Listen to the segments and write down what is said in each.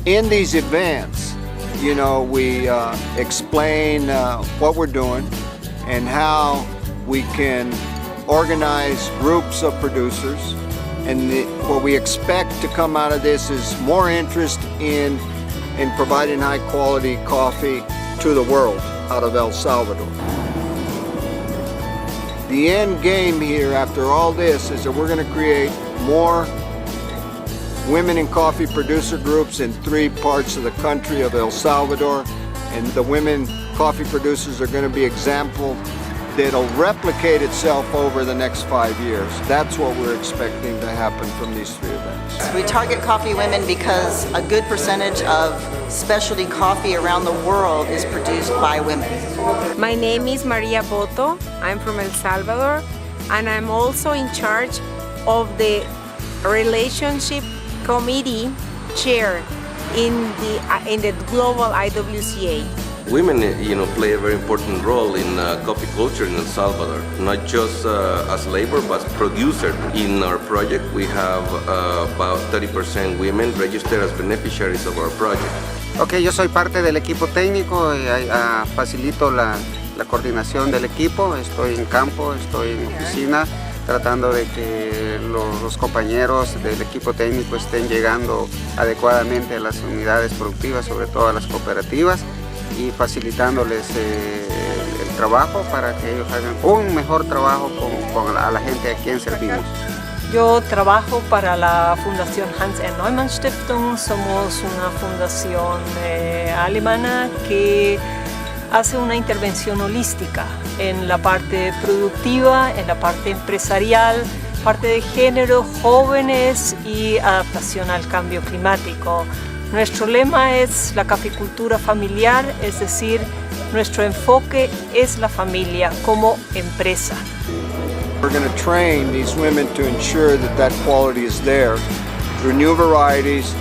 In these events, you know, we explain what we're doing and how we can organize groups of producers. And what we expect to come out of this is more interest in providing high quality coffee to the world out of El Salvador. The end game here after all this is that we're going to create more women in coffee producer groups in 3 parts of the country of El Salvador, and the women coffee producers are going to be example that'll replicate itself over the next 5 years. That's what we're expecting to happen from these 3 events. We target coffee women because a good percentage of specialty coffee around the world is produced by women. My name is Maria Botto. I'm from El Salvador, and I'm also in charge of the relationship committee chair in the global IWCA. Women, play a very important role in coffee culture in El Salvador, not just as labor, but as producer. In our project, we have about 30% women registered as beneficiaries of our project. Ok, yo soy parte del equipo técnico y facilito la coordinación del equipo. Estoy en campo, estoy en oficina, tratando de que los compañeros del equipo técnico estén llegando adecuadamente a las unidades productivas, sobre todo a las cooperativas, y facilitándoles el trabajo para que ellos hagan un mejor trabajo con a la gente a quien servimos. Yo trabajo para la Fundación Hans R. Neumann Stiftung. Somos una fundación alemana que hace una intervención holística en la parte productiva, en la parte empresarial, parte de género, jóvenes y adaptación al cambio climático. Nuestro lema es la caficultura familiar, es decir, nuestro enfoque es la familia como empresa. We're going to train these women to ensure that quality is there through new varieties,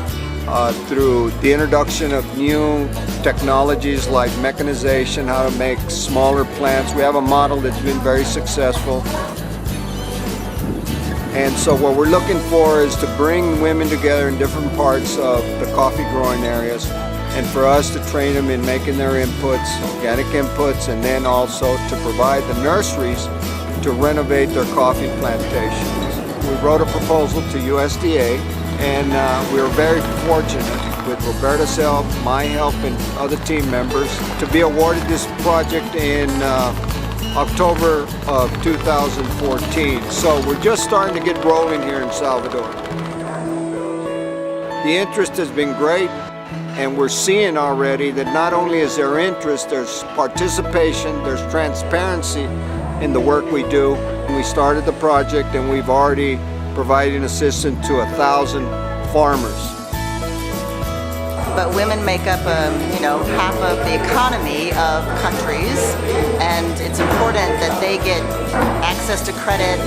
through the introduction of new technologies like mechanization, how to make smaller plants. We have a model that's been very successful. And so what we're looking for is to bring women together in different parts of the coffee growing areas, and for us to train them in making their inputs, organic inputs, and then also to provide the nurseries to renovate their coffee plantations. We wrote a proposal to USDA, and we were very fortunate with Roberta's help, my help, and other team members to be awarded this project in October of 2014. So we're just starting to get rolling here in Salvador. The interest has been great, and we're seeing already that not only is there interest, there's participation, there's transparency in the work we do. We started the project and we've already provided assistance to 1,000 farmers. But women make up, half of the economy of countries, and it's important that they get access to credit,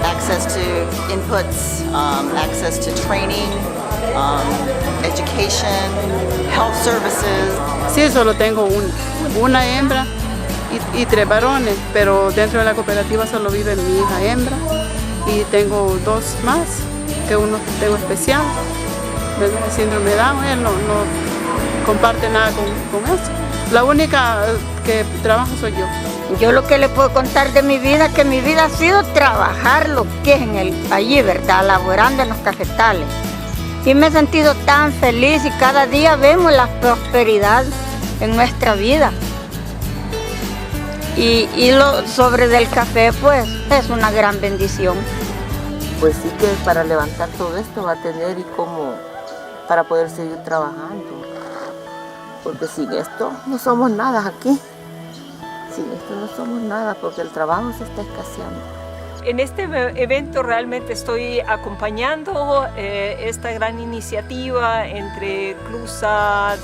access to inputs, access to training, education, health services. Sí, solo tengo una hembra y 3 varones, pero dentro de la cooperativa solo vive mi hija hembra y tengo 2 más, que uno tengo especial. El síndrome de Down, él no comparte nada con eso. La única que trabajo soy yo. Yo lo que le puedo contar de mi vida, que mi vida ha sido trabajar lo que es allí, ¿verdad? Laborando en los cafetales. Y me he sentido tan feliz y cada día vemos la prosperidad en nuestra vida. Y lo sobre del café, pues, es una gran bendición. Pues sí que para levantar todo esto va a tener y cómo para poder seguir trabajando, porque sin esto no somos nada aquí, sin esto no somos nada porque el trabajo se está escaseando. En este evento realmente estoy acompañando esta gran iniciativa entre CLUSA,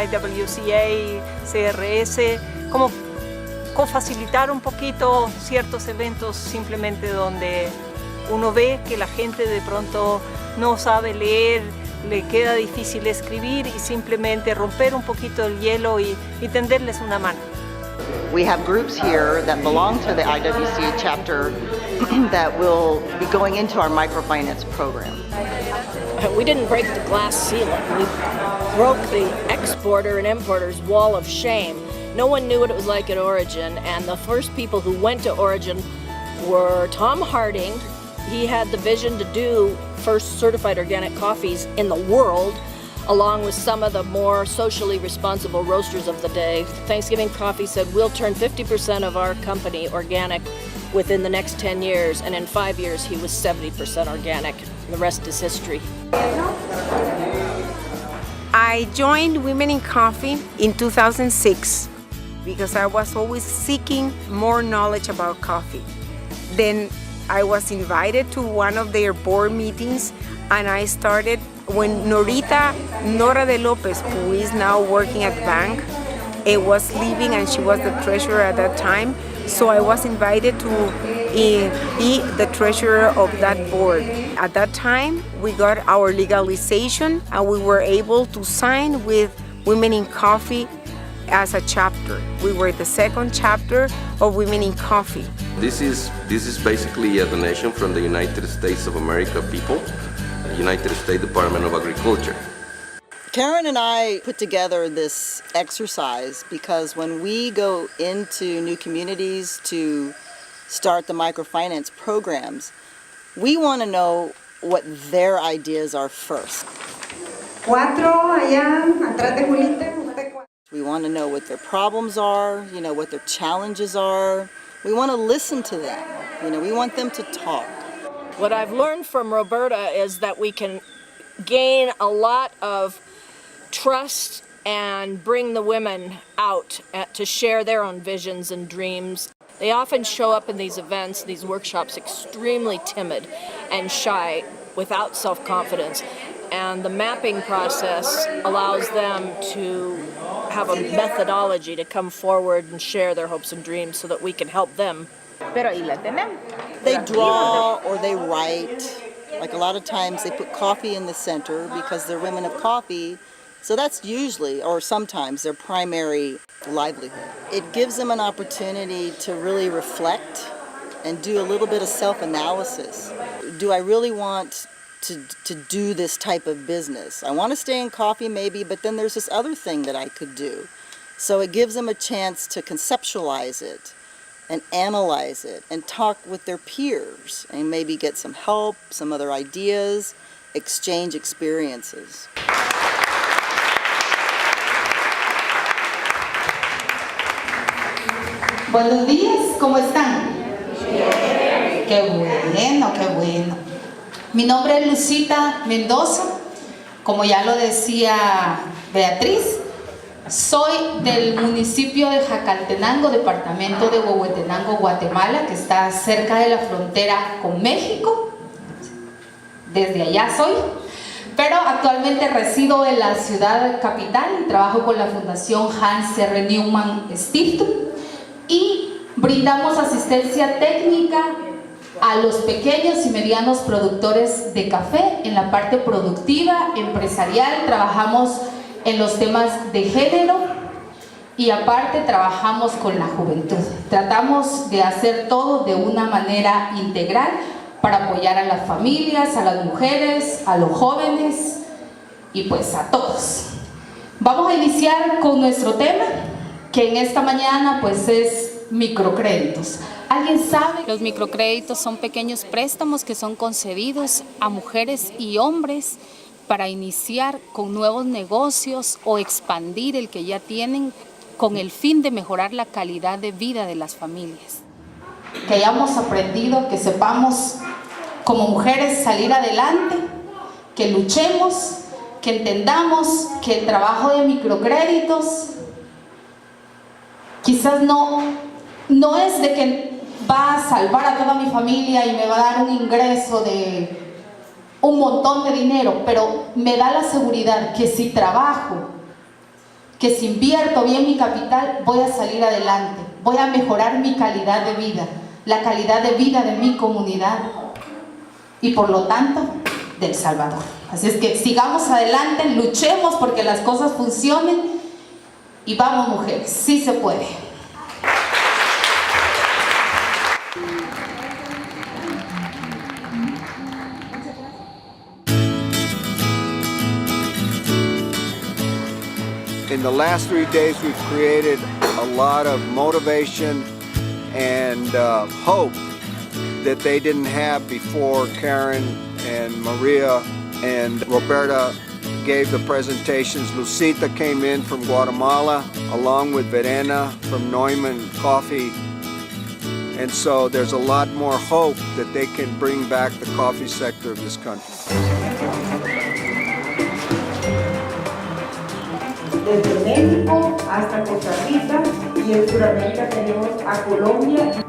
IWCA, CRS, como facilitar un poquito ciertos eventos simplemente donde uno ve que la gente de pronto no sabe leer, le queda difícil escribir y simplemente romper un poquito el hielo y tenderles una mano. We have groups here that belong to the IWCA chapter that will be going into our microfinance program. We didn't break the glass ceiling. broke the exporter and importer's wall of shame. No one knew what it was like at Origin, and the first people who went to Origin were Tom Harding. He had the vision to do first certified organic coffees in the world, along with some of the more socially responsible roasters of the day. Thanksgiving Coffee said, we'll turn 50% of our company organic within the next 10 years, and in 5 years he was 70% organic. The rest is history. I joined Women in Coffee in 2006 because I was always seeking more knowledge about coffee. Then I was invited to one of their board meetings, and I started when Nora de Lopez, who is now working at the bank, was leaving, and she was the treasurer at that time. So I was invited to be the treasurer of that board. At that time, we got our legalization, and we were able to sign with Women in Coffee as a chapter. We were the second chapter of Women in Coffee. This is basically a donation from the United States of America people, United States Department of Agriculture. Karen and I put together this exercise because when we go into new communities to start the microfinance programs, we want to know what their ideas are first. We want to know what their problems are, what their challenges are. We want to listen to them. We want them to talk. What I've learned from Roberta is that we can gain a lot of trust and bring the women out to share their own visions and dreams. They often show up in these events, these workshops, extremely timid and shy, without self-confidence. And the mapping process allows them to have a methodology to come forward and share their hopes and dreams so that we can help them. They draw or they write. Like a lot of times they put coffee in the center because they're women of coffee. So that's usually, or sometimes, their primary livelihood. It gives them an opportunity to really reflect and do a little bit of self-analysis. Do I really want to do this type of business? I want to stay in coffee maybe, but then there's this other thing that I could do. So it gives them a chance to conceptualize it and analyze it and talk with their peers and maybe get some help, some other ideas, exchange experiences. Buenos días, ¿cómo están? Qué bueno, qué bueno. Mi nombre es Lucita Mendoza, como ya lo decía Beatriz, soy del municipio de Jacaltenango, departamento de Huehuetenango, Guatemala, que está cerca de la frontera con México. Desde allá soy, pero actualmente resido en la ciudad capital y trabajo con la Fundación Hans R. Newman Stiftung y brindamos asistencia técnica a los pequeños y medianos productores de café en la parte productiva, empresarial. Trabajamos en los temas de género y aparte trabajamos con la juventud. Tratamos de hacer todo de una manera integral para apoyar a las familias, a las mujeres, a los jóvenes y pues a todos. Vamos a iniciar con nuestro tema, que en esta mañana pues es microcréditos. ¿Alguien sabe? Los microcréditos son pequeños préstamos que son concedidos a mujeres y hombres para iniciar con nuevos negocios o expandir el que ya tienen con el fin de mejorar la calidad de vida de las familias. Que hayamos aprendido, que sepamos como mujeres salir adelante, que luchemos, que entendamos que el trabajo de microcréditos quizás no es de que va a salvar a toda mi familia y me va a dar un ingreso de un montón de dinero, pero me da la seguridad que si trabajo, que si invierto bien mi capital, voy a salir adelante, voy a mejorar mi calidad de vida, la calidad de vida de mi comunidad y por lo tanto de El Salvador. Así es que sigamos adelante, luchemos porque las cosas funcionen y vamos mujeres, sí se puede. in the last 3 days, we've created a lot of motivation and hope that they didn't have before Karen and Maria and Roberta gave the presentations. Lucita came in from Guatemala along with Verena from Neumann Coffee. And so there's a lot more hope that they can bring back the coffee sector of this country. Desde México hasta Costa Rica y en Sudamérica tenemos a Colombia.